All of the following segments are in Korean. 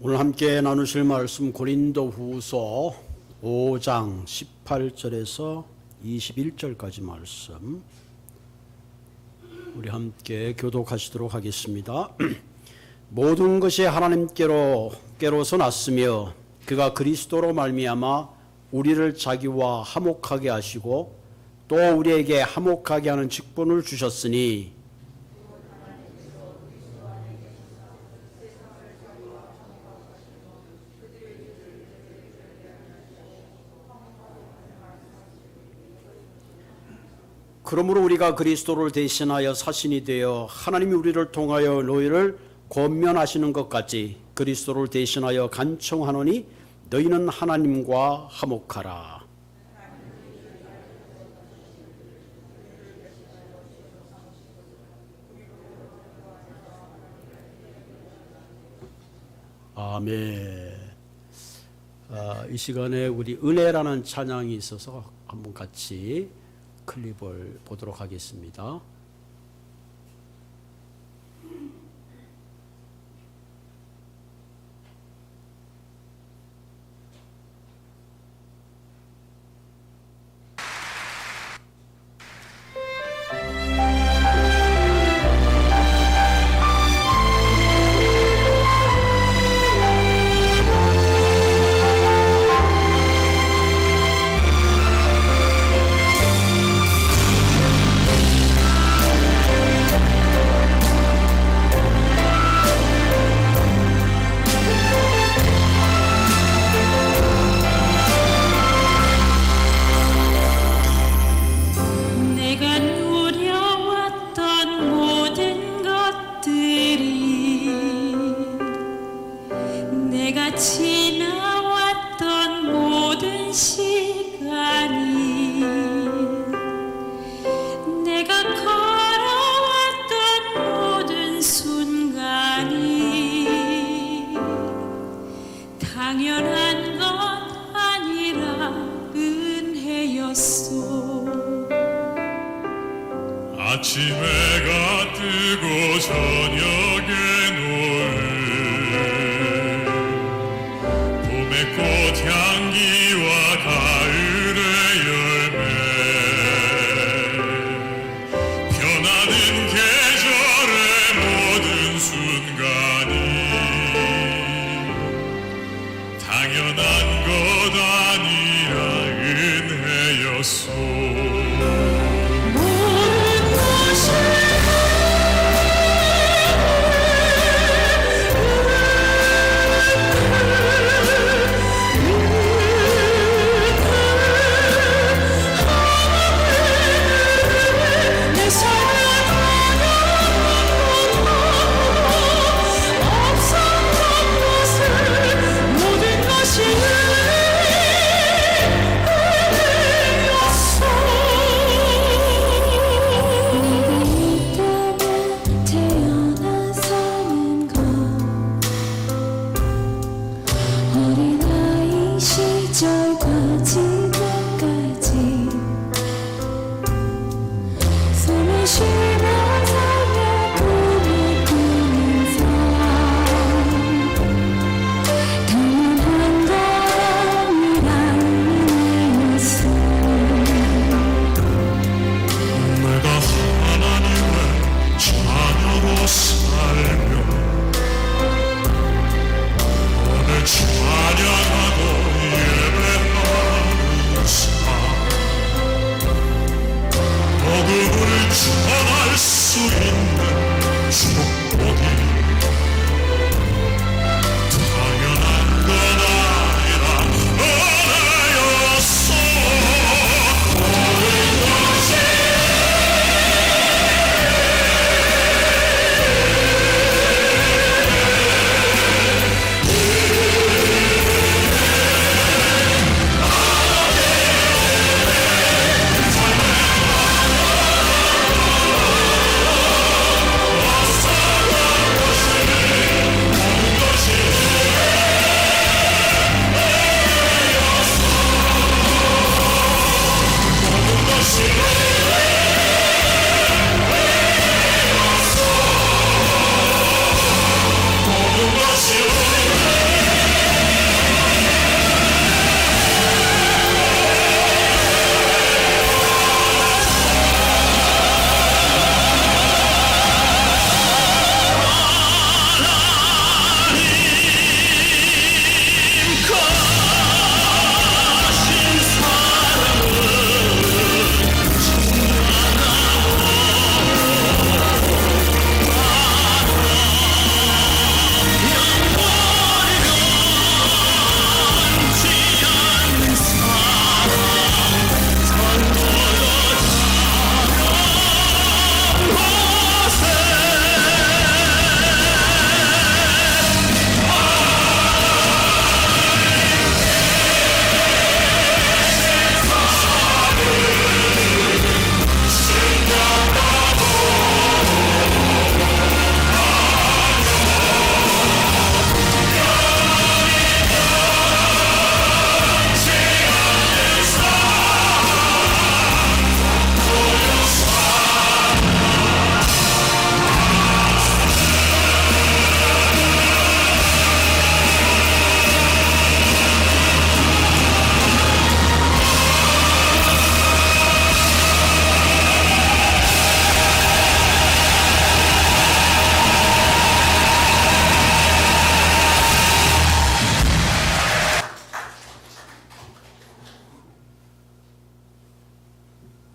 오늘 함께 나누실 말씀 고린도후서 5장 18절에서 21절까지 말씀 우리 함께 교독하시도록 하겠습니다. 모든 것이 하나님께로서 났으며 그가 그리스도로 말미암아 우리를 자기와 화목하게 하시고 또 우리에게 화목하게 하는 직분을 주셨으니 그러므로 우리가 그리스도를 대신하여 사신이 되어 하나님이 우리를 통하여 너희를 권면하시는 것 같이 그리스도를 대신하여 간청하노니 너희는 하나님과 화목하라. 아멘. 이 시간에 우리 은혜라는 찬양이 있어서 한번 같이 클립을 보도록 하겠습니다. 당연한 것 아니라 은혜였소. 아침 해가 뜨고 저녁에 노을 봄의 꽃향기와 가을의 열매 변하는 계절의 모든 순간이 당연한 것 아니라 은혜였소.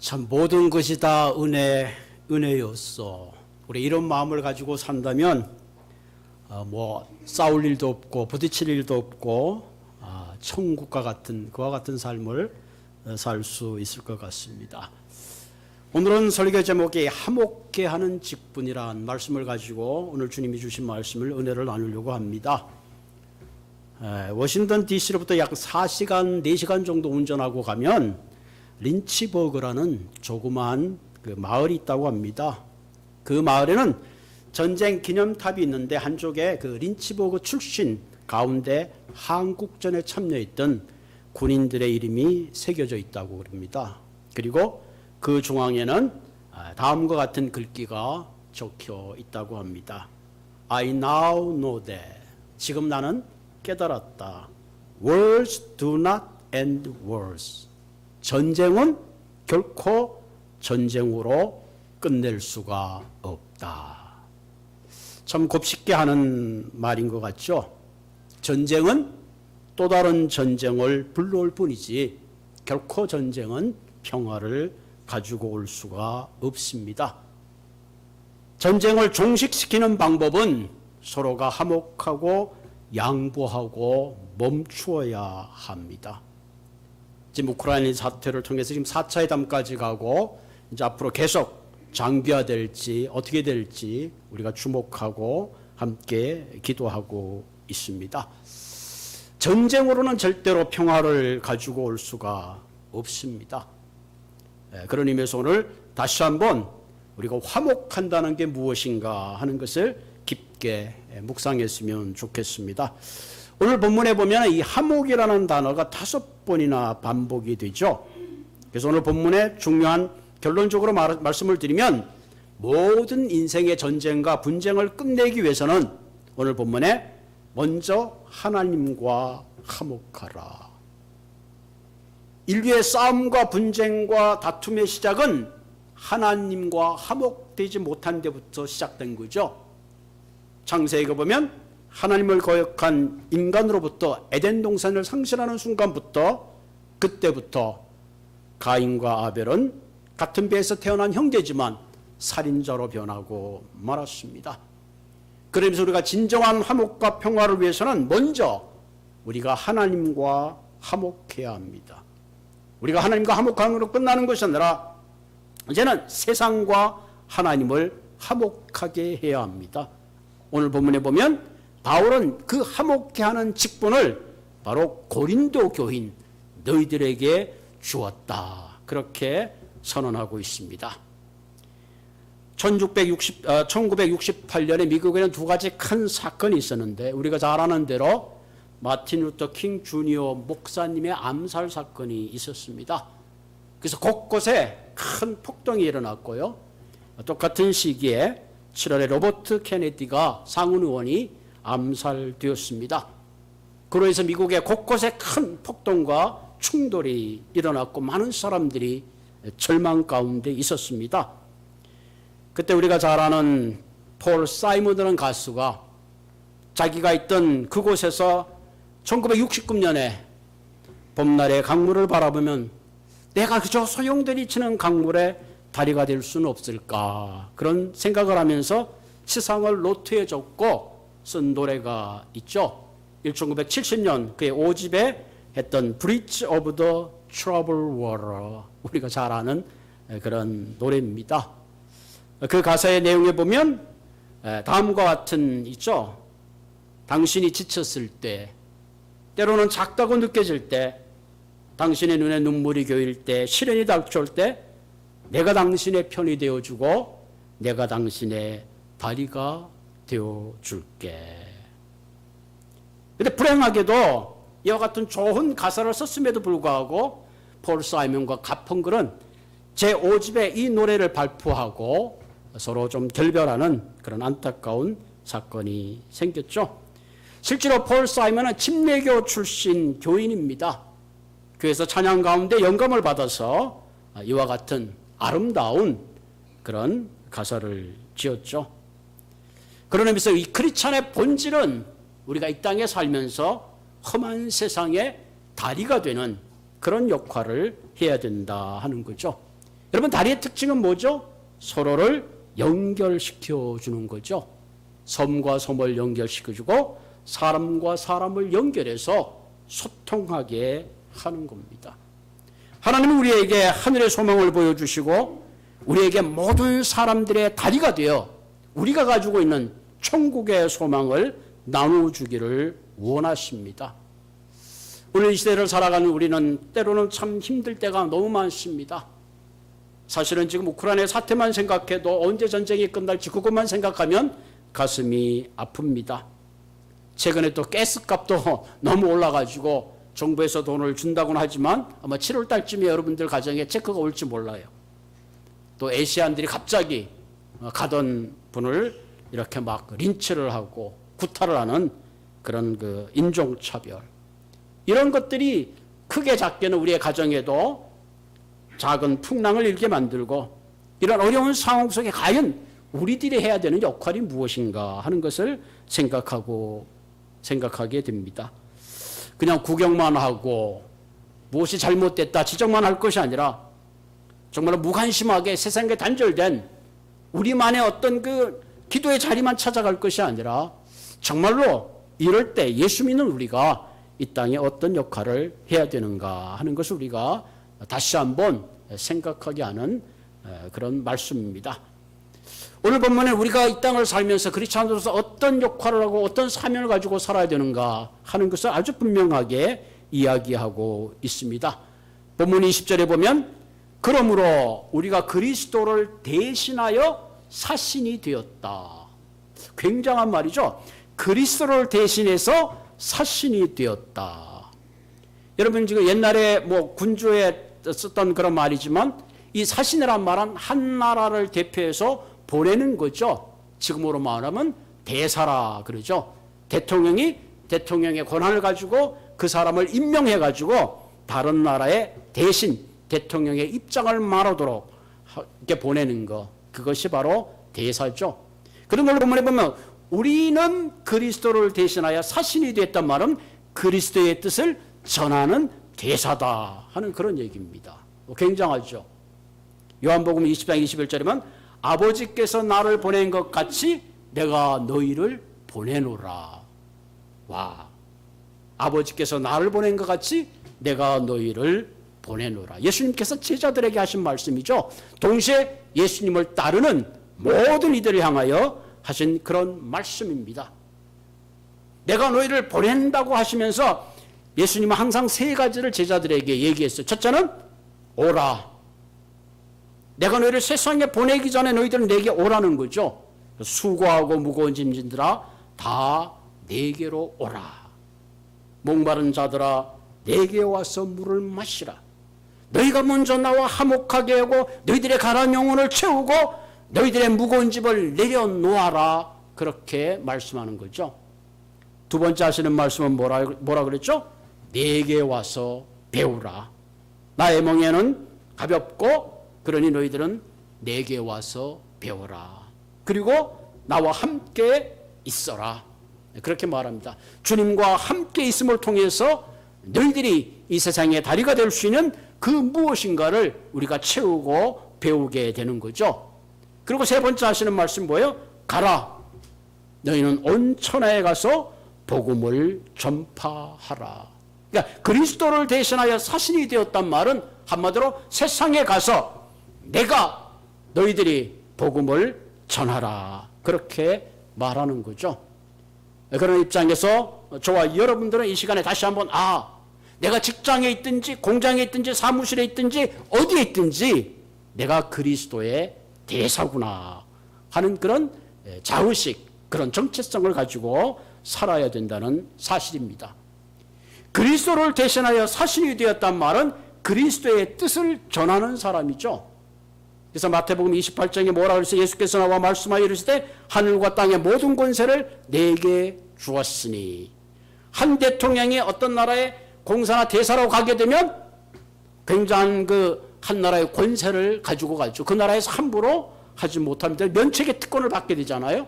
참 모든 것이 다 은혜였어. 우리 이런 마음을 가지고 산다면 뭐 싸울 일도 없고 부딪힐 일도 없고 천국과 같은 그와 같은 삶을 살 수 있을 것 같습니다. 오늘은 설교 제목이 화목케 하는 직분이란 말씀을 가지고 오늘 주님이 주신 말씀을 은혜를 나누려고 합니다. 워싱턴 DC로부터 약 4시간, 4시간 정도 운전하고 가면 린치버그라는 조그마한 그 마을이 있다고 합니다. 그 마을에는 전쟁 기념탑이 있는데 한쪽에 그 린치버그 출신 가운데 한국전에 참여했던 군인들의 이름이 새겨져 있다고 그럽니다. 그리고 그 중앙에는 다음과 같은 글귀가 적혀 있다고 합니다. I now know that. 지금 나는 깨달았다. Wars do not end wars. 전쟁은 결코 전쟁으로 끝낼 수가 없다. 참 곱씹게 하는 말인 것 같죠? 전쟁은 또 다른 전쟁을 불러올 뿐이지 결코 전쟁은 평화를 가지고 올 수가 없습니다. 전쟁을 종식시키는 방법은 서로가 화목하고 양보하고 멈추어야 합니다. 지금 우크라이나 사태를 통해서 지금 4차 회담까지 가고 이제 앞으로 계속 장기화될지 어떻게 될지 우리가 주목하고 함께 기도하고 있습니다. 전쟁으로는 절대로 평화를 가지고 올 수가 없습니다. 그런 의미에서 오늘 다시 한번 우리가 화목한다는 게 무엇인가 하는 것을 깊게 묵상했으면 좋겠습니다. 오늘 본문에 보면 이 화목이라는 단어가 5번이나 반복이 되죠. 그래서 오늘 본문의 중요한 결론적으로 말씀을 드리면 모든 인생의 전쟁과 분쟁을 끝내기 위해서는 오늘 본문에 먼저 하나님과 화목하라. 인류의 싸움과 분쟁과 다툼의 시작은 하나님과 화목되지 못한 데부터 시작된 거죠. 창세기에 보면 하나님을 거역한 인간으로부터 에덴 동산을 상실하는 순간부터 그때부터 가인과 아벨은 같은 배에서 태어난 형제지만 살인자로 변하고 말았습니다. 그러면서 우리가 진정한 화목과 평화를 위해서는 먼저 우리가 하나님과 화목해야 합니다. 우리가 하나님과 화목하는 것으로 끝나는 것이 아니라 이제는 세상과 하나님을 화목하게 해야 합니다. 오늘 본문에 보면 바울은 그 화목케 하는 직분을 바로 고린도 교인 너희들에게 주었다. 그렇게 선언하고 있습니다. 1968년에 미국에는 두 가지 큰 사건이 있었는데 우리가 잘 아는 대로 마틴 루터 킹 주니어 목사님의 암살 사건이 있었습니다. 그래서 곳곳에 큰 폭동이 일어났고요. 똑같은 시기에 7월에 로버트 케네디가 상원 의원이 암살되었습니다. 그로 해서 미국의 곳곳에 큰 폭동과 충돌이 일어났고 많은 사람들이 절망 가운데 있었습니다. 그때 우리가 잘 아는 폴 사이먼이라는 가수가 자기가 있던 그곳에서 1969년에 봄날의 강물을 바라보면 내가 그저 소용돌이 치는 강물에 다리가 될 수는 없을까 그런 생각을 하면서 세상을 노트해줬고 쓴 노래가 있죠. 1970년 그의 5집에 했던 Bridge of the Troubled Water 우리가 잘 아는 그런 노래입니다. 그 가사의 내용에 보면 다음과 같은 있죠. 당신이 지쳤을 때 때로는 작다고 느껴질 때 당신의 눈에 눈물이 고일 때 시련이 닥쳐올 때 내가 당신의 편이 되어주고 내가 당신의 다리가 되어줄게. 그런데 불행하게도 이와 같은 좋은 가사를 썼음에도 불구하고 폴 사이먼과 가펑글은 제5집에 이 노래를 발표하고 서로 좀 결별하는 그런 안타까운 사건이 생겼죠. 실제로 폴 사이먼은 침례교 출신 교인입니다. 교회에서 찬양 가운데 영감을 받아서 이와 같은 아름다운 그런 가사를 지었죠. 그런 의미에서 이 크리스찬의 본질은 우리가 이 땅에 살면서 험한 세상의 다리가 되는 그런 역할을 해야 된다 하는 거죠. 여러분, 다리의 특징은 뭐죠? 서로를 연결시켜 주는 거죠. 섬과 섬을 연결시켜주고 사람과 사람을 연결해서 소통하게 하는 겁니다. 하나님은 우리에게 하늘의 소망을 보여주시고 우리에게 모든 사람들의 다리가 되어 우리가 가지고 있는 천국의 소망을 나눠주기를 원하십니다. 오늘 이 시대를 살아가는 우리는 때로는 참 힘들 때가 너무 많습니다. 사실은 지금 우크라이나 사태만 생각해도 언제 전쟁이 끝날지 그것만 생각하면 가슴이 아픕니다. 최근에 또 가스값도 너무 올라가지고 정부에서 돈을 준다고는 하지만 아마 7월 달쯤에 여러분들 가정에 체크가 올지 몰라요. 또 아시안들이 갑자기 가던 분을 이렇게 막 린치를 하고 구타를 하는 그런 그 인종차별. 이런 것들이 크게 작게는 우리의 가정에도 작은 풍랑을 일게 만들고 이런 어려운 상황 속에 과연 우리들이 해야 되는 역할이 무엇인가 하는 것을 생각하게 됩니다. 그냥 구경만 하고 무엇이 잘못됐다 지적만 할 것이 아니라 정말 무관심하게 세상에 단절된 우리만의 어떤 그 기도의 자리만 찾아갈 것이 아니라 정말로 이럴 때 예수 믿는 우리가 이 땅에 어떤 역할을 해야 되는가 하는 것을 우리가 다시 한번 생각하게 하는 그런 말씀입니다. 오늘 본문에 우리가 이 땅을 살면서 그리스도인으로서 어떤 역할을 하고 어떤 사명을 가지고 살아야 되는가 하는 것을 아주 분명하게 이야기하고 있습니다. 본문 20절에 보면 그러므로 우리가 그리스도를 대신하여 사신이 되었다. 굉장한 말이죠. 그리스도를 대신해서 사신이 되었다. 여러분 지금 옛날에 뭐 군주에 썼던 그런 말이지만 이 사신이란 말은 한 나라를 대표해서 보내는 거죠. 지금으로 말하면 대사라 그러죠. 대통령의 권한을 가지고 그 사람을 임명해 가지고 다른 나라에 대신 대통령의 입장을 말하도록 이렇게 보내는 거. 그것이 바로 대사죠. 그런 걸 보면 우리는 그리스도를 대신하여 사신이 됐단 말은 그리스도의 뜻을 전하는 대사다 하는 그런 얘기입니다. 굉장하죠. 요한복음 20장 21절이면 아버지께서 나를 보낸 것 같이 내가 너희를 보내노라. 와, 아버지께서 나를 보낸 것 같이 내가 너희를 보내노라. 예수님께서 제자들에게 하신 말씀이죠. 동시에 예수님을 따르는 모든 이들을 향하여 하신 그런 말씀입니다. 내가 너희를 보낸다고 하시면서 예수님은 항상 세 가지를 제자들에게 얘기했어요. 첫째는 오라. 내가 너희를 세상에 보내기 전에 너희들은 내게 오라는 거죠. 수고하고 무거운 짐진들아 다 내게로 오라. 목마른 자들아 내게 와서 물을 마시라. 너희가 먼저 나와 화목하게 하고 너희들의 가라앉은 영혼을 채우고 너희들의 무거운 짐을 내려놓아라. 그렇게 말씀하는 거죠. 두 번째 하시는 말씀은 뭐라 그랬죠? 내게 와서 배우라. 나의 멍에는 가볍고 그러니 너희들은 내게 와서 배워라. 그리고 나와 함께 있어라. 그렇게 말합니다. 주님과 함께 있음을 통해서 너희들이 이 세상의 다리가 될 수 있는 그 무엇인가를 우리가 채우고 배우게 되는 거죠. 그리고 세 번째 하시는 말씀 뭐예요? 가라. 너희는 온 천하에 가서 복음을 전파하라. 그러니까 그리스도를 대신하여 사신이 되었단 말은 한마디로 세상에 가서 내가 너희들이 복음을 전하라. 그렇게 말하는 거죠. 그런 입장에서 저와 여러분들은 이 시간에 다시 한번 내가 직장에 있든지 공장에 있든지 사무실에 있든지 어디에 있든지 내가 그리스도의 대사구나 하는 그런 자의식, 그런 정체성을 가지고 살아야 된다는 사실입니다. 그리스도를 대신하여 사신이 되었단 말은 그리스도의 뜻을 전하는 사람이죠. 그래서 마태복음 28장에 뭐라 그랬어요? 예수께서 나와 말씀하여 이르시되 하늘과 땅의 모든 권세를 내게 주었으니. 한 대통령이 어떤 나라에 공사나 대사로 가게 되면 굉장한 그 한 나라의 권세를 가지고 가죠. 그 나라에서 함부로 하지 못합니다. 면책의 특권을 받게 되잖아요.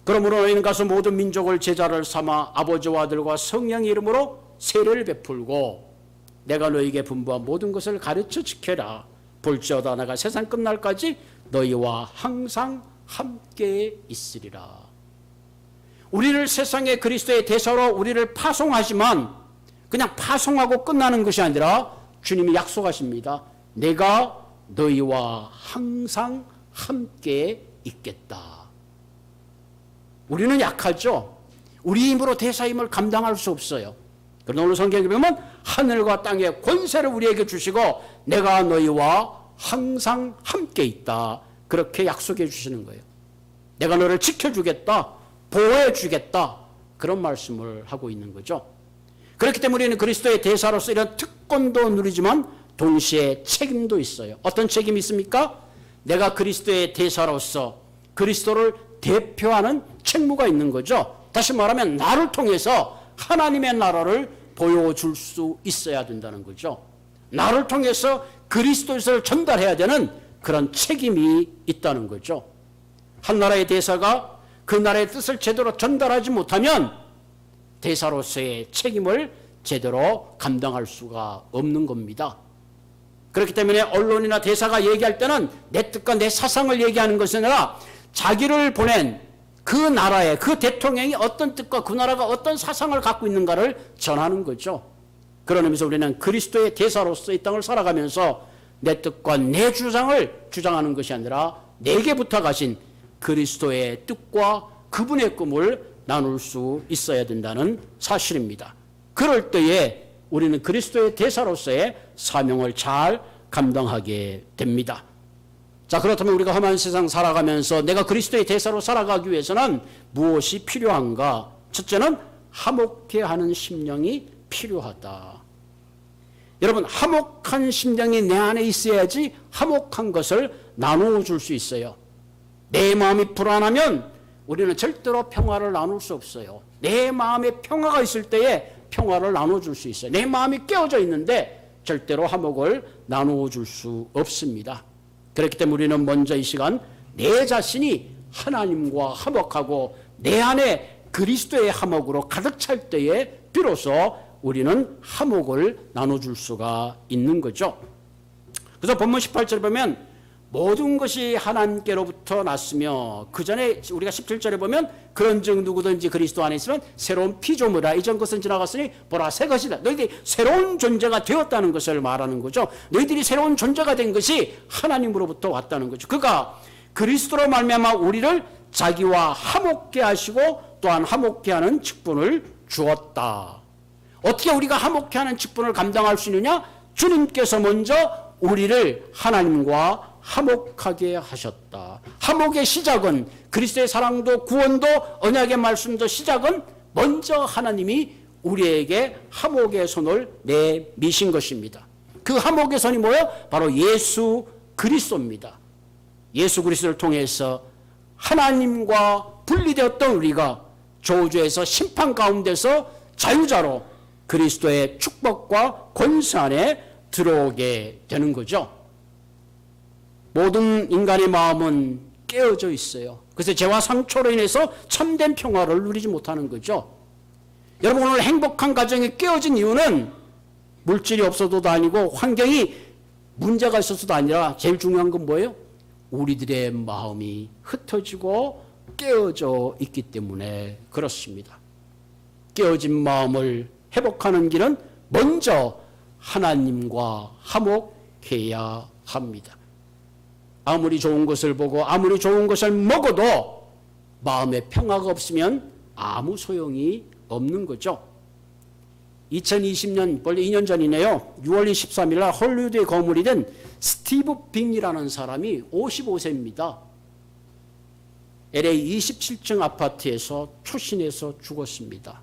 그러므로 너희는 가서 모든 민족을 제자를 삼아 아버지와 아들과 성령의 이름으로 세례를 베풀고 내가 너에게 분부한 모든 것을 가르쳐 지켜라. 볼지어다 내가 세상 끝날까지 너희와 항상 함께 있으리라. 우리를 세상의 그리스도의 대사로 우리를 파송하지만 그냥 파송하고 끝나는 것이 아니라 주님이 약속하십니다. 내가 너희와 항상 함께 있겠다. 우리는 약하죠. 우리 힘으로 대사임을 감당할 수 없어요. 그러나 오늘 성경에 보면 하늘과 땅의 권세를 우리에게 주시고 내가 너희와 항상 함께 있다. 그렇게 약속해 주시는 거예요. 내가 너를 지켜주겠다. 보호해 주겠다. 그런 말씀을 하고 있는 거죠. 그렇기 때문에 우리는 그리스도의 대사로서 이런 특권도 누리지만 동시에 책임도 있어요. 어떤 책임이 있습니까? 내가 그리스도의 대사로서 그리스도를 대표하는 책무가 있는 거죠. 다시 말하면 나를 통해서 하나님의 나라를 보여줄 수 있어야 된다는 거죠. 나를 통해서 그리스도를 전달해야 되는 그런 책임이 있다는 거죠. 한 나라의 대사가 그 나라의 뜻을 제대로 전달하지 못하면 대사로서의 책임을 제대로 감당할 수가 없는 겁니다. 그렇기 때문에 언론이나 대사가 얘기할 때는 내 뜻과 내 사상을 얘기하는 것이 아니라 자기를 보낸 그 나라의 그 대통령이 어떤 뜻과 그 나라가 어떤 사상을 갖고 있는가를 전하는 거죠. 그런 의미에서 우리는 그리스도의 대사로서 이 땅을 살아가면서 내 뜻과 내 주장을 주장하는 것이 아니라 내게 부탁하신 그리스도의 뜻과 그분의 꿈을 나눌 수 있어야 된다는 사실입니다. 그럴 때에 우리는 그리스도의 대사로서의 사명을 잘 감당하게 됩니다. 자, 그렇다면 우리가 험한 세상 살아가면서 내가 그리스도의 대사로 살아가기 위해서는 무엇이 필요한가? 첫째는 화목해 하는 심령이 필요하다. 여러분, 화목한 심령이 내 안에 있어야지 화목한 것을 나누어 줄 수 있어요. 내 마음이 불안하면 우리는 절대로 평화를 나눌 수 없어요. 내 마음에 평화가 있을 때에 평화를 나누어 줄 수 있어요. 내 마음이 깨어져 있는데 절대로 화목을 나누어 줄 수 없습니다. 그렇기 때문에 우리는 먼저 이 시간 내 자신이 하나님과 화목하고 내 안에 그리스도의 화목으로 가득 찰 때에 비로소 우리는 화목을 나눠줄 수가 있는 거죠. 그래서 본문 18절에 보면 모든 것이 하나님께로부터 났으며 그 전에 우리가 17절에 보면 그런즉 누구든지 그리스도 안에 있으면 새로운 피조물이라 이전 것은 지나갔으니 보라 새 것이다. 너희들이 새로운 존재가 되었다는 것을 말하는 거죠. 너희들이 새로운 존재가 된 것이 하나님으로부터 왔다는 거죠. 그가 그리스도로 말미암아 우리를 자기와 화목케 하시고 또한 화목케 하는 직분을 주었다. 어떻게 우리가 화목케 하는 직분을 감당할 수 있느냐? 주님께서 먼저 우리를 하나님과 화목하게 하셨다. 화목의 시작은 그리스도의 사랑도 구원도 언약의 말씀도 시작은 먼저 하나님이 우리에게 화목의 손을 내미신 것입니다. 그 화목의 손이 뭐예요? 바로 예수 그리스도입니다. 예수 그리스도를 통해서 하나님과 분리되었던 우리가 저주에서 심판 가운데서 자유자로 그리스도의 축복과 권세 안에 들어오게 되는 거죠. 모든 인간의 마음은 깨어져 있어요. 그래서 죄와 상처로 인해서 참된 평화를 누리지 못하는 거죠. 여러분, 오늘 행복한 가정이 깨어진 이유는 물질이 없어서도 아니고 환경이 문제가 있어서도 아니라 제일 중요한 건 뭐예요? 우리들의 마음이 흩어지고 깨어져 있기 때문에 그렇습니다. 깨어진 마음을 회복하는 길은 먼저 하나님과 화목해야 합니다. 아무리 좋은 것을 보고 아무리 좋은 것을 먹어도 마음에 평화가 없으면 아무 소용이 없는 거죠. 2020년 원래 2년 전이네요. 6월 23일 날 헐리우드의 거물이 된 스티브 빅이라는 사람이 55세입니다. LA 27층 아파트에서 초신해서 죽었습니다.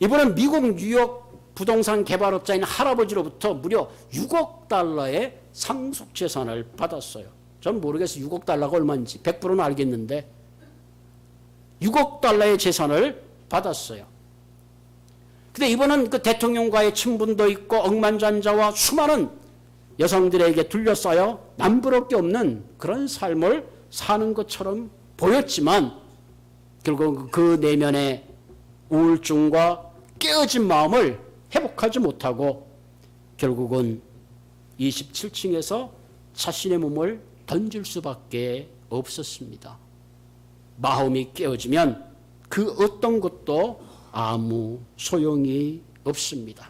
이분은 미국 뉴욕 부동산 개발업자인 할아버지로부터 무려 6억 달러의 상속 재산을 받았어요. 전 모르겠어요. 6억 달러가 얼마인지 100%는 알겠는데 6억 달러의 재산을 받았어요. 근데 이분은 그 대통령과의 친분도 있고 억만장자와 수많은 여성들에게 둘러싸여 남부럽게 없는 그런 삶을 사는 것처럼 보였지만 결국 그 내면의 우울증과 깨어진 마음을 회복하지 못하고 결국은 27층에서 자신의 몸을 던질 수밖에 없었습니다. 마음이 깨어지면 그 어떤 것도 아무 소용이 없습니다.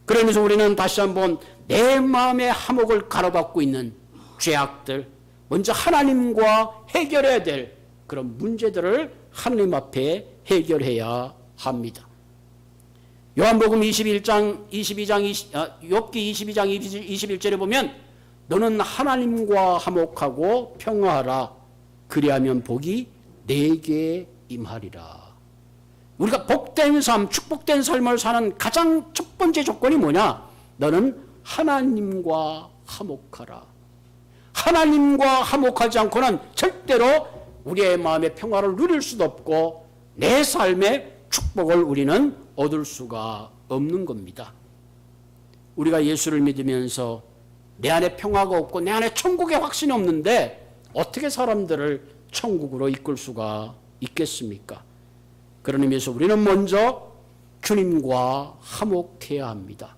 그러면서 우리는 다시 한번 내 마음의 함옥을 가로막고 있는 죄악들, 먼저 하나님과 해결해야 될 그런 문제들을 하나님 앞에 해결해야 합니다. 요한복음 22장 21절에 보면 너는 하나님과 화목하고 평화하라. 그리하면 복이 내게 임하리라. 우리가 복된 삶, 축복된 삶을 사는 가장 첫 번째 조건이 뭐냐? 너는 하나님과 화목하라. 하나님과 화목하지 않고는 절대로 우리의 마음의 평화를 누릴 수도 없고 내 삶의 축복을 우리는 얻을 수가 없는 겁니다. 우리가 예수를 믿으면서 내 안에 평화가 없고 내 안에 천국의 확신이 없는데 어떻게 사람들을 천국으로 이끌 수가 있겠습니까? 그런 의미에서 우리는 먼저 주님과 화목해야 합니다.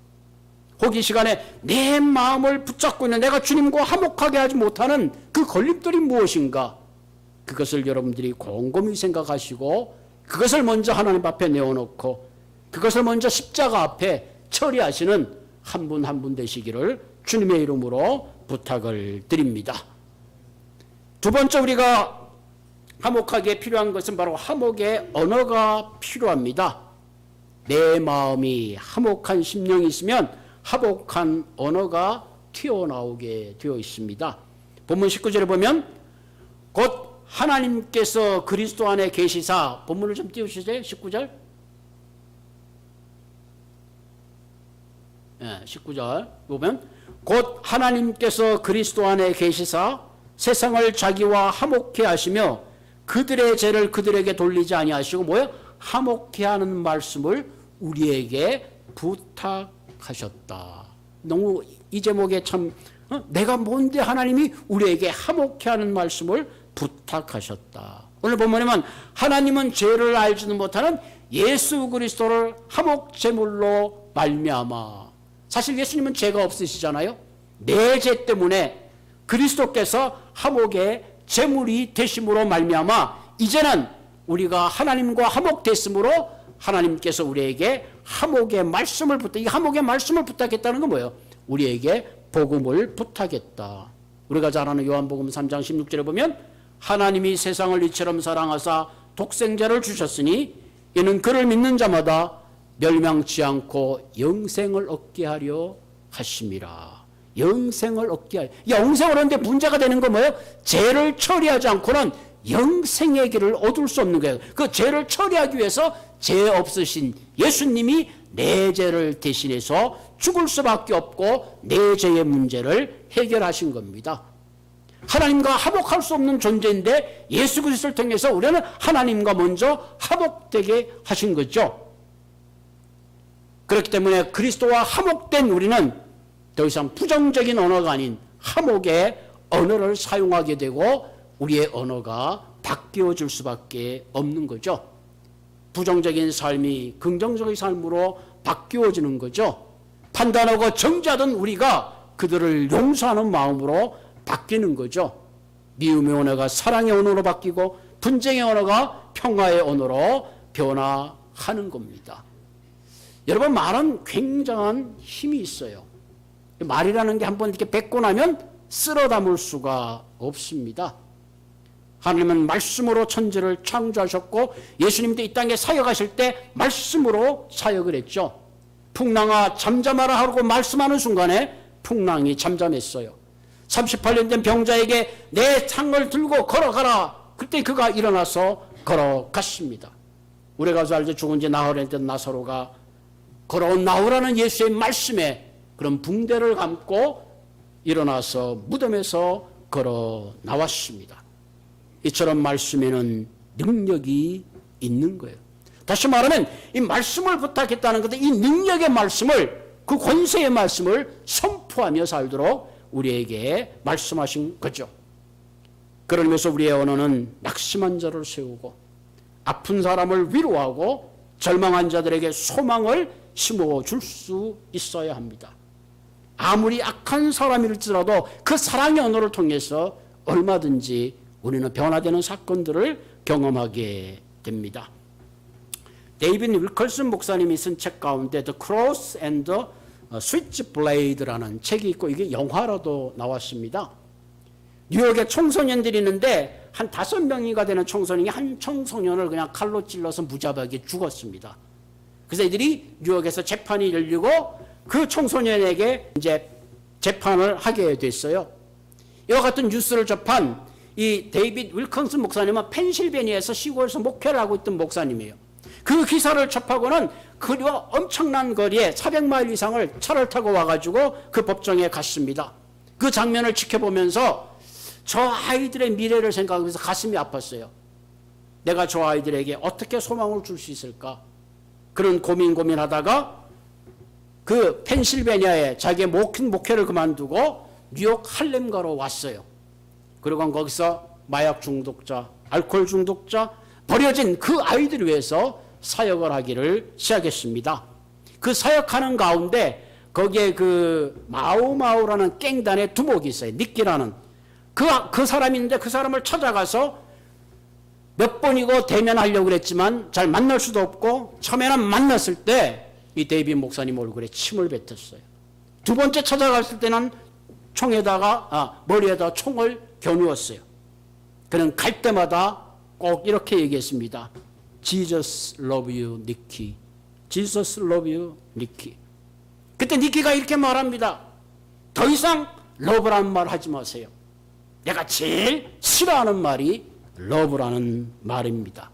혹 이 시간에 내 마음을 붙잡고 있는 내가 주님과 화목하게 하지 못하는 그 걸림돌이 무엇인가? 그것을 여러분들이 곰곰이 생각하시고 그것을 먼저 하나님 앞에 내어놓고 그것을 먼저 십자가 앞에 처리하시는 한 분 한 분 되시기를 주님의 이름으로 부탁을 드립니다. 두 번째 우리가 화목하게 필요한 것은 바로 화목의 언어가 필요합니다. 내 마음이 화목한 심령이 있으면 화목한 언어가 튀어나오게 되어 있습니다. 본문 19절에 보면 곧 하나님께서 그리스도 안에 계시사, 본문을 좀 띄우시죠. 19절. 19절 보면 곧 하나님께서 그리스도 안에 계시사 세상을 자기와 화목케 하시며 그들의 죄를 그들에게 돌리지 아니하시고 뭐요? 화목케 하는 말씀을 우리에게 부탁하셨다. 너무 이 제목에 참 내가 뭔데 하나님이 우리에게 화목케 하는 말씀을 부탁하셨다. 오늘 본문에는 하나님은 죄를 알지도 못하는 예수 그리스도를 화목 제물로 말미암아. 사실 예수님은 죄가 없으시잖아요. 내 죄 때문에 그리스도께서 화목의 제물이 되심으로 말미암아 이제는 우리가 하나님과 화목됐으므로 하나님께서 우리에게 화목의 말씀을 이 화목의 말씀을 부탁했다는 건 뭐예요? 우리에게 복음을 부탁했다. 우리가 잘 아는 요한복음 3장 16절에 보면 하나님이 세상을 이처럼 사랑하사 독생자를 주셨으니 이는 그를 믿는 자마다 멸망치 않고 영생을 얻게 하려 하심이라. 영생을 얻게 하려. 영생을 얻는데 문제가 되는 건 뭐예요? 죄를 처리하지 않고는 영생의 길을 얻을 수 없는 거예요. 그 죄를 처리하기 위해서 죄 없으신 예수님이 내 죄를 대신해서 죽을 수밖에 없고 내 죄의 문제를 해결하신 겁니다. 하나님과 화목할 수 없는 존재인데 예수 그리스도를 통해서 우리는 하나님과 먼저 화목되게 하신 거죠. 그렇기 때문에 그리스도와 화목된 우리는 더 이상 부정적인 언어가 아닌 화목의 언어를 사용하게 되고 우리의 언어가 바뀌어질 수밖에 없는 거죠. 부정적인 삶이 긍정적인 삶으로 바뀌어지는 거죠. 판단하고 정죄하던 우리가 그들을 용서하는 마음으로 바뀌는 거죠. 미움의 언어가 사랑의 언어로 바뀌고 분쟁의 언어가 평화의 언어로 변화하는 겁니다. 여러분, 말은 굉장한 힘이 있어요. 말이라는 게 한번 이렇게 뱉고 나면 쓸어 담을 수가 없습니다. 하나님은 말씀으로 천지를 창조하셨고 예수님도 이 땅에 사역하실 때 말씀으로 사역을 했죠. 풍랑아 잠잠하라 하고 말씀하는 순간에 풍랑이 잠잠했어요. 38년 된 병자에게 내 창을 들고 걸어가라. 그때 그가 일어나서 걸어갔습니다. 우리가 잘 알죠. 죽은 지 나흘 된 나사로가 걸어온 나오라는 예수의 말씀에 그런 붕대를 감고 일어나서 무덤에서 걸어 나왔습니다. 이처럼 말씀에는 능력이 있는 거예요. 다시 말하면 이 말씀을 부탁했다는 것은 이 능력의 말씀을, 그 권세의 말씀을 선포하며 살도록 우리에게 말씀하신 거죠. 그러면서 우리의 언어는 낙심한 자를 세우고 아픈 사람을 위로하고 절망한 자들에게 소망을 심어줄 수 있어야 합니다. 아무리 악한 사람일지라도 그 사랑의 언어를 통해서 얼마든지 우리는 변화되는 사건들을 경험하게 됩니다. 데이빗 윌컬슨 목사님이 쓴 책 가운데 The Cross and the Switchblade라는 책이 있고 이게 영화로도 나왔습니다. 뉴욕에 청소년들이 있는데 한 5명이가 되는 청소년이 한 청소년을 그냥 칼로 찔러서 무자비하게 죽었습니다. 그래서 이들이 뉴욕에서 재판이 열리고 그 청소년에게 이제 재판을 하게 됐어요. 이와 같은 뉴스를 접한 이 데이빗 윌컨슨 목사님은 펜실베니아에서 시골에서 목회를 하고 있던 목사님이에요. 그 기사를 접하고는 그리와 엄청난 거리에 400마일 이상을 차를 타고 와가지고 그 법정에 갔습니다. 그 장면을 지켜보면서 저 아이들의 미래를 생각하면서 가슴이 아팠어요. 내가 저 아이들에게 어떻게 소망을 줄 수 있을까? 그런 고민하다가 그 펜실베니아에 자기의 목회를 그만두고 뉴욕 할렘가로 왔어요. 그리고 거기서 마약 중독자, 알코올 중독자, 버려진 그 아이들을 위해서 사역을 하기를 시작했습니다. 그 사역하는 가운데 거기에 그 마오마오라는 깽단의 두목이 있어요. 니끼라는. 그 사람이 있는데 그 사람을 찾아가서 몇 번이고 대면하려고 그랬지만 잘 만날 수도 없고 처음에는 만났을 때 이 데이빗 목사님 얼굴에 침을 뱉었어요. 두 번째 찾아갔을 때는 머리에다 총을 겨누었어요. 그는 갈 때마다 꼭 이렇게 얘기했습니다. Jesus love you, 니키. Jesus love you, 니키. 그때 니키가 이렇게 말합니다. 더 이상 러브라는 말 하지 마세요. 내가 제일 싫어하는 말이 러브라는 말입니다.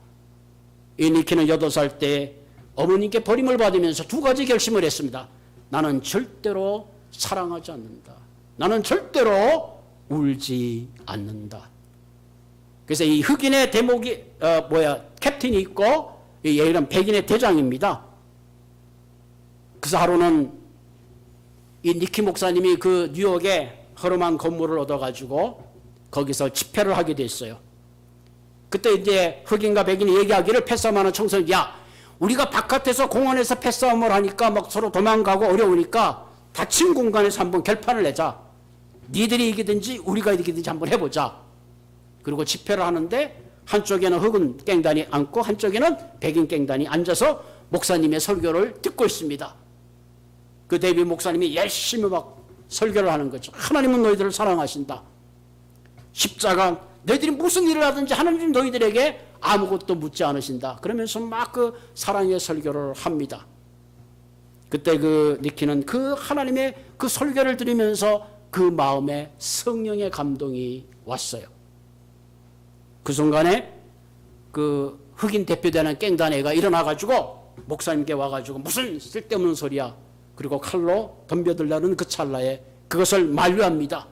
이 니키는 8살 때 어머님께 버림을 받으면서 2가지 결심을 했습니다. 나는 절대로 사랑하지 않는다. 나는 절대로 울지 않는다. 그래서 이 흑인의 대목이 캡틴이 있고 얘는 백인의 대장입니다. 그래서 하루는 이 니키 목사님이 그 뉴욕에 허름한 건물을 얻어가지고 거기서 집회를 하게 됐어요. 그때 이제 흑인과 백인이 얘기하기를 패싸움하는 청소년, 야, 우리가 바깥에서 공원에서 패싸움을 하니까 막 서로 도망가고 어려우니까 닫힌 공간에서 한번 결판을 내자. 니들이 이기든지 우리가 이기든지 한번 해보자. 그리고 집회를 하는데 한쪽에는 흑인 깽단이 앉고 한쪽에는 백인 깽단이 앉아서 목사님의 설교를 듣고 있습니다. 그 데이빗 목사님이 열심히 막 설교를 하는 거죠. 하나님은 너희들을 사랑하신다. 십자가 너희들이 무슨 일을 하든지 하나님은 너희들에게 아무것도 묻지 않으신다. 그러면서 막 그 사랑의 설교를 합니다. 그때 그 니키는 그 하나님의 그 설교를 들으면서 그 마음에 성령의 감동이 왔어요. 그 순간에 그 흑인 대표되는 깽단 애가 일어나가지고 목사님께 와가지고 무슨 쓸데없는 소리야. 그리고 칼로 덤벼들려는 그 찰나에 그것을 만류합니다.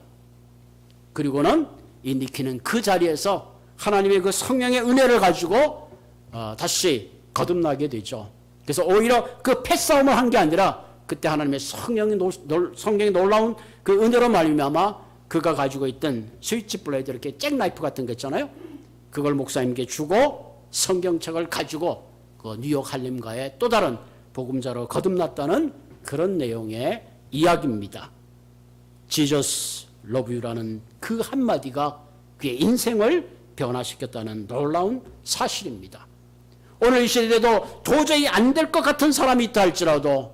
그리고는 이 니키는 그 자리에서 하나님의 그 성령의 은혜를 가지고 다시 거듭나게 되죠. 그래서 오히려 그 패싸움을 한 게 아니라 그때 하나님의 성령이 놀라운 그 은혜로 말미암아 그가 가지고 있던 스위치 블레이드 이렇게 잭나이프 같은 거 있잖아요. 그걸 목사님께 주고 성경책을 가지고 그 뉴욕 할렘가의 또 다른 복음자로 거듭났다는 그런 내용의 이야기입니다. Jesus love you라는 그 한마디가 그의 인생을 변화시켰다는 놀라운 사실입니다. 오늘 이 시대에도 도저히 안 될 것 같은 사람이 있다 할지라도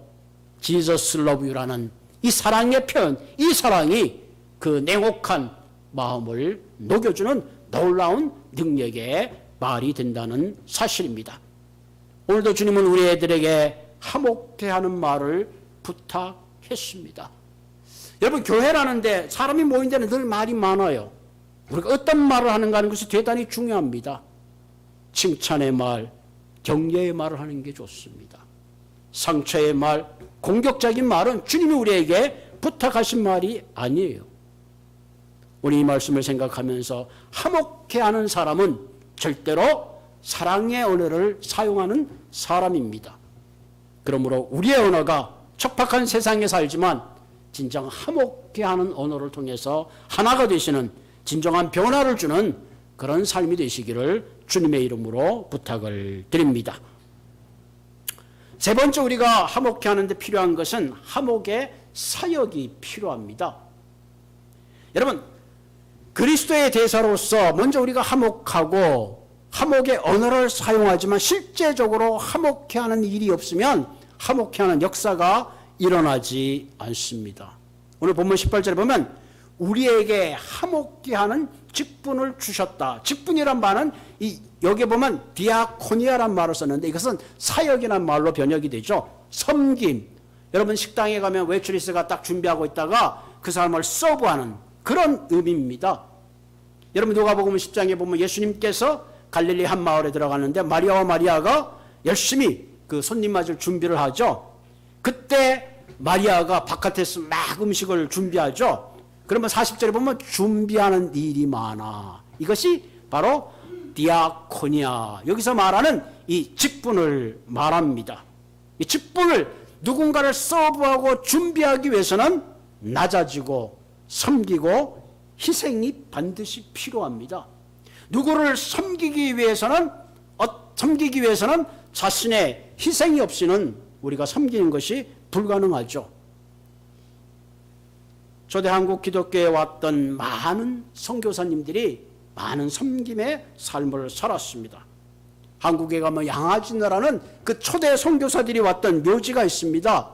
Jesus love you라는 이 사랑의 표현, 이 사랑이 그 냉혹한 마음을 녹여주는 놀라운 능력의 말이 된다는 사실입니다. 오늘도 주님은 우리 애들에게 화목해 하는 말을 부탁했습니다. 여러분, 교회라는데 사람이 모인 데는 늘 말이 많아요. 우리가 어떤 말을 하는가 하는 것이 대단히 중요합니다. 칭찬의 말, 격려의 말을 하는 게 좋습니다. 상처의 말, 공격적인 말은 주님이 우리에게 부탁하신 말이 아니에요. 우리 이 말씀을 생각하면서 화목해 하는 사람은 절대로 사랑의 언어를 사용하는 사람입니다. 그러므로 우리의 언어가 척박한 세상에 살지만 진정 화목해 하는 언어를 통해서 하나가 되시는 진정한 변화를 주는 그런 삶이 되시기를 주님의 이름으로 부탁을 드립니다. 세 번째 우리가 화목케 하는데 필요한 것은 화목의 사역이 필요합니다. 여러분, 그리스도의 대사로서 먼저 우리가 화목하고 화목의 언어를 사용하지만 실제적으로 화목케 하는 일이 없으면 화목케 하는 역사가 일어나지 않습니다. 오늘 본문 18절에 보면 우리에게 화목케 하는 직분을 주셨다. 직분이란 말은 여기에 보면 디아코니아란 말을 썼는데 이것은 사역이란 말로 번역이 되죠. 섬김. 여러분 식당에 가면 웨이트리스가 딱 준비하고 있다가 그 사람을 서브하는 그런 의미입니다. 여러분 누가복음 10장에 보면 예수님께서 갈릴리 한 마을에 들어가는데 마리아와 마리아가 열심히 그 손님 맞을 준비를 하죠. 그때 마리아가 바깥에서 막 음식을 준비하죠. 그러면 40절에 보면 준비하는 일이 많아. 이것이 바로 디아코니아. 여기서 말하는 이 직분을 말합니다. 이 직분을 누군가를 서브하고 준비하기 위해서는 낮아지고 섬기고 희생이 반드시 필요합니다. 누구를 섬기기 위해서는 자신의 희생이 없이는 우리가 섬기는 것이 불가능하죠. 초대 한국 기독교에 왔던 많은 선교사님들이 많은 섬김의 삶을 살았습니다. 한국에 가면 양아지나라는 그 초대 선교사들이 왔던 묘지가 있습니다.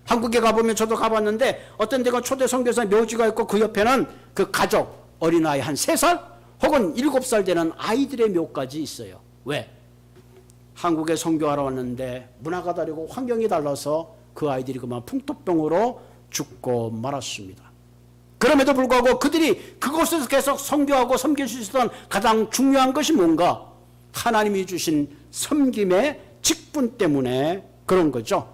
한국에 가보면 저도 가봤는데 어떤 데가 초대 선교사 묘지가 있고 그 옆에는 그 가족, 어린아이 한 3살 혹은 7살 되는 아이들의 묘까지 있어요. 왜? 한국에 선교하러 왔는데 문화가 다르고 환경이 달라서 그 아이들이 그만 풍토병으로 죽고 말았습니다. 그럼에도 불구하고 그들이 그곳에서 계속 선교하고 섬길 수 있었던 가장 중요한 것이 뭔가? 하나님이 주신 섬김의 직분 때문에 그런 거죠.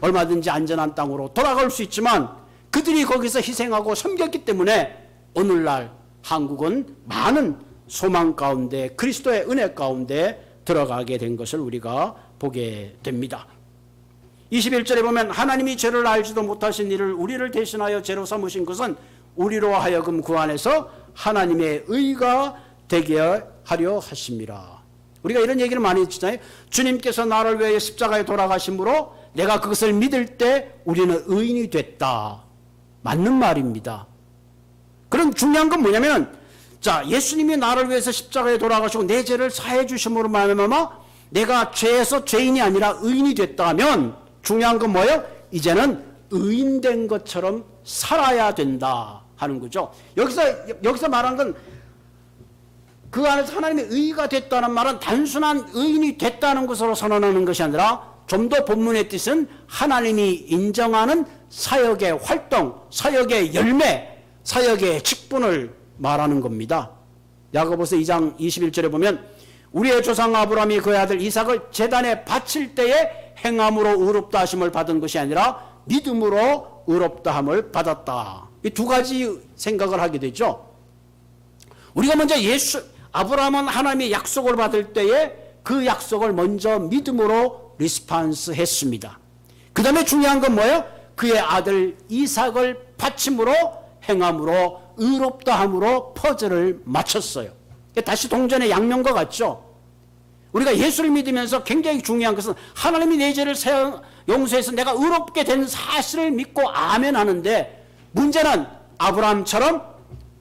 얼마든지 안전한 땅으로 돌아갈 수 있지만 그들이 거기서 희생하고 섬겼기 때문에 오늘날 한국은 많은 소망 가운데 그리스도의 은혜 가운데 들어가게 된 것을 우리가 보게 됩니다. 21절에 보면 하나님이 죄를 알지도 못하신 이를 우리를 대신하여 죄로 삼으신 것은 우리로 하여금 그 안에서 하나님의 의가 되게 하려 하심이라. 우리가 이런 얘기를 많이 했잖아요. 주님께서 나를 위해 십자가에 돌아가심으로 내가 그것을 믿을 때 우리는 의인이 됐다. 맞는 말입니다. 그런 중요한 건 뭐냐면 자, 예수님이 나를 위해서 십자가에 돌아가시고 내 죄를 사해 주심으로 말미암아 내가 죄에서 죄인이 아니라 의인이 됐다 하면 중요한 건 뭐예요? 이제는 의인된 것처럼 살아야 된다 하는 거죠. 여기서 말한 건 그 안에서 하나님의 의가 됐다는 말은 단순한 의인이 됐다는 것으로 선언하는 것이 아니라 좀 더 본문의 뜻은 하나님이 인정하는 사역의 활동, 사역의 열매, 사역의 직분을 말하는 겁니다. 야고보서 2장 21절에 보면 우리의 조상 아브라함이 그의 아들 이삭을 제단에 바칠 때에 행함으로 의롭다 하심을 받은 것이 아니라 믿음으로 의롭다 함을 받았다. 이 두 가지 생각을 하게 되죠. 우리가 먼저 아브라함은 하나님의 약속을 받을 때에 그 약속을 먼저 믿음으로 리스판스 했습니다. 그 다음에 중요한 건 뭐예요? 그의 아들 이삭을 바침으로 행함으로 의롭다 함으로 퍼즐을 맞췄어요. 다시 동전의 양면과 같죠. 우리가 예수를 믿으면서 굉장히 중요한 것은 하나님이 내 죄를 용서해서 내가 의롭게 된 사실을 믿고 아멘 하는데 문제는 아브라함처럼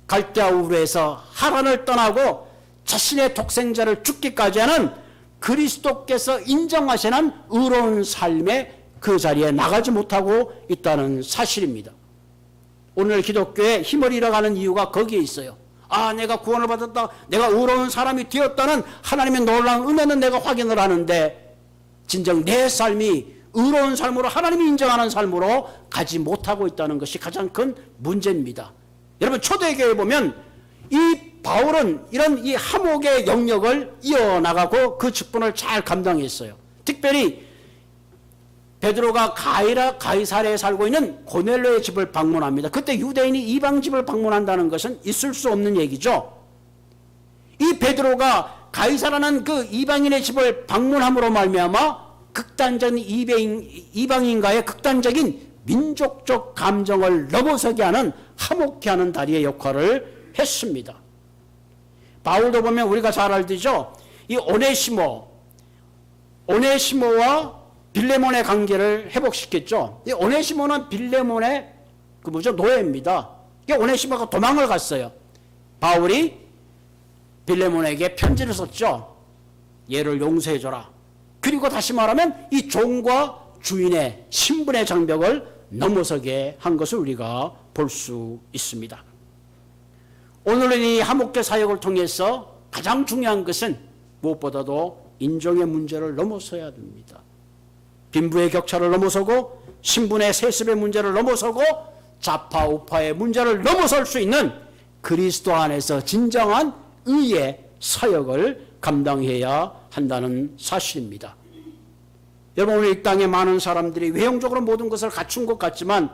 갈대아 우르에서 하란을 떠나고 자신의 독생자를 죽기까지 하는 그리스도께서 인정하시는 의로운 삶의 그 자리에 나가지 못하고 있다는 사실입니다. 오늘 기독교에 힘을 잃어가는 이유가 거기에 있어요. 아, 내가 구원을 받았다, 내가 의로운 사람이 되었다는 하나님의 놀라운 은혜는 내가 확인을 하는데 진정 내 삶이 의로운 삶으로 하나님이 인정하는 삶으로 가지 못하고 있다는 것이 가장 큰 문제입니다. 여러분 초대교회에 보면 이 바울은 이런 이 화목의 영역을 이어나가고 그 직분을 잘 감당했어요. 특별히 베드로가 가이사랴에 살고 있는 고넬료의 집을 방문합니다. 그때 유대인이 이방 집을 방문한다는 것은 있을 수 없는 얘기죠. 이 베드로가 가이사라는 그 이방인의 집을 방문함으로 말미암아 극단적인 이방인과의 극단적인 민족적 감정을 넘어서게 하는 화목케 하는 다리의 역할을 했습니다. 바울도 보면 우리가 잘 알죠. 이 오네시모와 빌레몬의 관계를 회복시켰죠. 이 오네시모는 빌레몬의 노예입니다. 오네시모가 도망을 갔어요. 바울이 빌레몬에게 편지를 썼죠. 얘를 용서해줘라. 그리고 다시 말하면 이 종과 주인의 신분의 장벽을 넘어서게 한 것을 우리가 볼 수 있습니다. 오늘은 이 화목제 사역을 통해서 가장 중요한 것은 무엇보다도 인종의 문제를 넘어서야 됩니다. 빈부의 격차를 넘어서고 신분의 세습의 문제를 넘어서고 좌파 우파의 문제를 넘어설 수 있는 그리스도 안에서 진정한 의의 사역을 감당해야 한다는 사실입니다. 여러분, 오늘 이 땅에 많은 사람들이 외형적으로 모든 것을 갖춘 것 같지만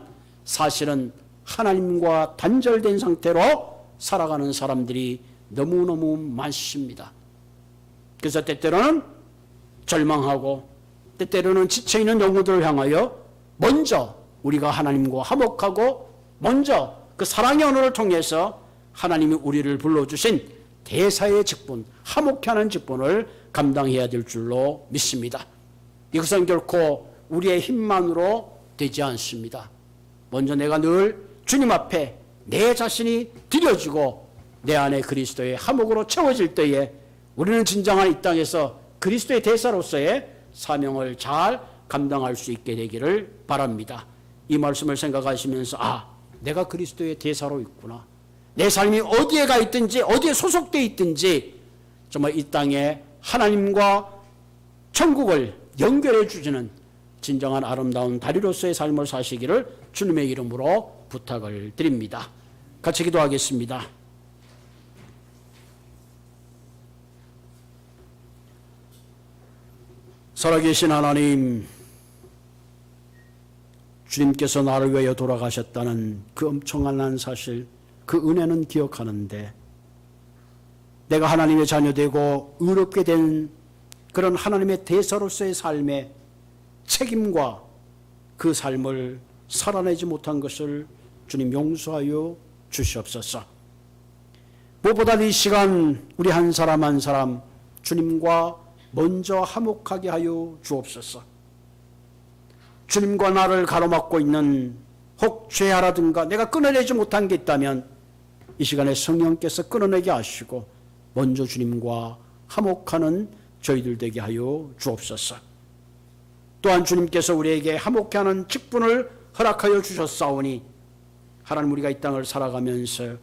사실은 하나님과 단절된 상태로 살아가는 사람들이 너무너무 많습니다. 그래서 때때로는 절망하고 때때로는 지쳐있는 영혼들을 향하여 먼저 우리가 하나님과 화목하고 먼저 그 사랑의 언어를 통해서 하나님이 우리를 불러주신 대사의 직분, 화목케 하는 직분을 감당해야 될 줄로 믿습니다. 이것은 결코 우리의 힘만으로 되지 않습니다. 먼저 내가 늘 주님 앞에 내 자신이 드려지고 내 안에 그리스도의 화목으로 채워질 때에 우리는 진정한 이 땅에서 그리스도의 대사로서의 사명을 잘 감당할 수 있게 되기를 바랍니다. 이 말씀을 생각하시면서 내가 그리스도의 대사로 있구나. 내 삶이 어디에 가 있든지 어디에 소속되어 있든지 정말 이 땅에 하나님과 천국을 연결해 주시는 진정한 아름다운 다리로서의 삶을 사시기를 주님의 이름으로 부탁을 드립니다. 같이 기도하겠습니다. 살아계신 하나님, 주님께서 나를 위하여 돌아가셨다는 그 엄청난 사실, 그 은혜는 기억하는데 내가 하나님의 자녀되고 의롭게 된 그런 하나님의 대사로서의 삶의 책임과 그 삶을 살아내지 못한 것을 주님 용서하여 주시옵소서. 무엇보다 이 시간 우리 한 사람 한 사람 주님과 먼저 화목하게 하여 주옵소서. 주님과 나를 가로막고 있는 혹 죄하라든가 내가 끊어내지 못한 게 있다면 이 시간에 성령께서 끊어내게 하시고 먼저 주님과 화목하는 저희들 되게 하여 주옵소서. 또한 주님께서 우리에게 화목케 하는 직분을 허락하여 주셨사오니 하나님, 우리가 이 땅을 살아가면서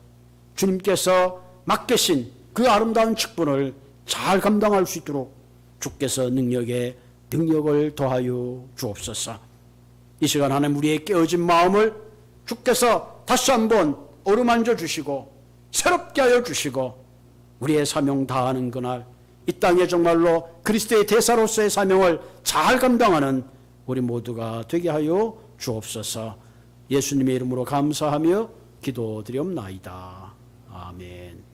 주님께서 맡기신 그 아름다운 직분을 잘 감당할 수 있도록 주께서 능력을 더하여 주옵소서. 이 시간 하나님, 우리의 깨어진 마음을 주께서 다시 한번 어루만져 주시고 새롭게 하여 주시고 우리의 사명 다하는 그날 이 땅에 정말로 그리스도의 대사로서의 사명을 잘 감당하는 우리 모두가 되게 하여 주옵소서. 예수님의 이름으로 감사하며 기도드리옵나이다. 아멘.